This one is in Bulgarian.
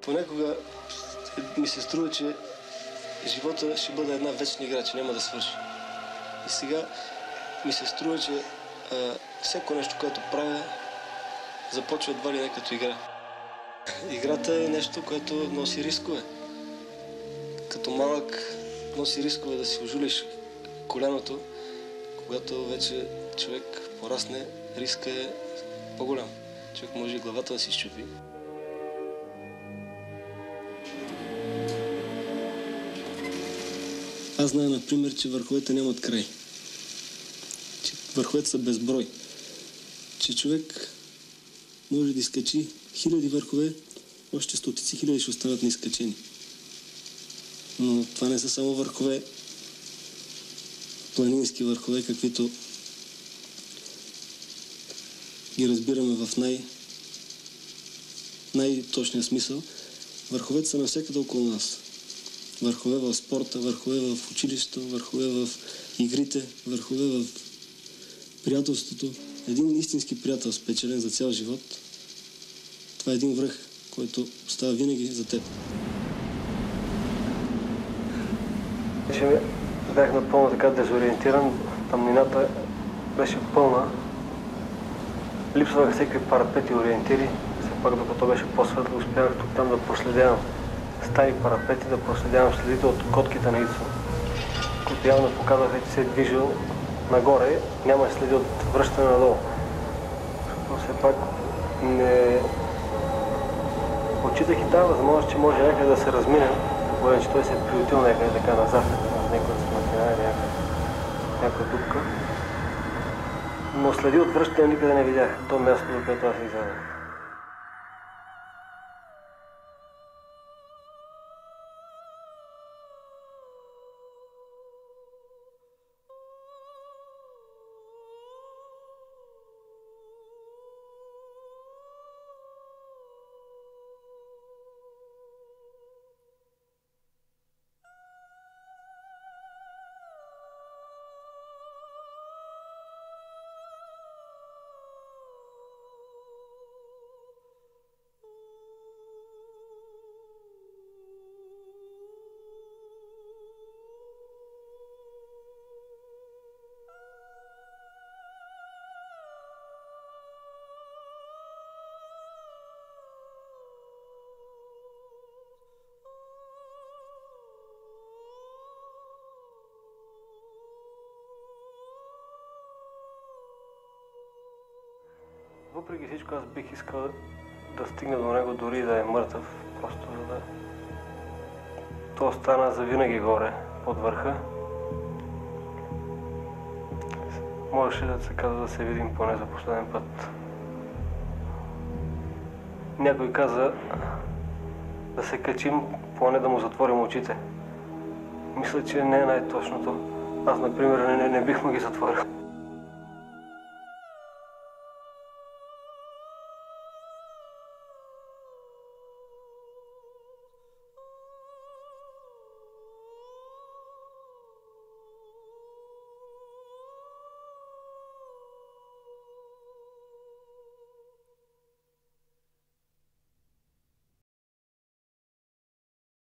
Понякога ми се струва, че живота ще бъде една вечна игра, че няма да свърши. И сега ми се струва, че всяко нещо, което правя, започва едва ли не като игра. Играта е нещо, което носи рискове. Като малък носи рискове да си ожулиш коляното. Когато вече човек порасне, риска е по-голям. Човек може и главата да си счупи. Аз знае, например, че върховете нямат край. Че върховете са безброй. Че човек може да изкачи хиляди върхове, още стотици хиляди ще останат неизкачени. Но това не са само върхове, планински върхове, каквито ги разбираме в най-точния смисъл. Върховете са навсякъде около нас. Върхове в спорта, върхове в училището, върхове в игрите, върхове в приятелството. Един истински приятел, спечелен за цял живот, това е един връх, който остава винаги за теб. Бях напълно така дезориентиран, тъмнината беше пълна. Липсваха всеки парапети и ориентири. Все пак, докато беше по-светло, успях тук там да проследявам стари парапети, да проследявам следите от котките на Ицо, които явно показаха, че се е движил нагоре, няма следи от връщане надолу. Но все пак не отчитах и тази възможност, че може някъде да се размине, говорим, че той се е приютил някъде така назад, на някоя смътнина или някаква дупка. Но следи от връщане никъде не видях, то място, до което аз излязах. Въпреки всичко, аз бих искал да стигна до него, дори да е мъртъв, просто за да... То остана завинаги горе, под върха. Можеше да се казва да се видим поне за последен път. Някой каза да се качим, поне да му затворим очите. Мисля, че не е най-точното. Аз, например, не бих му ги затворил.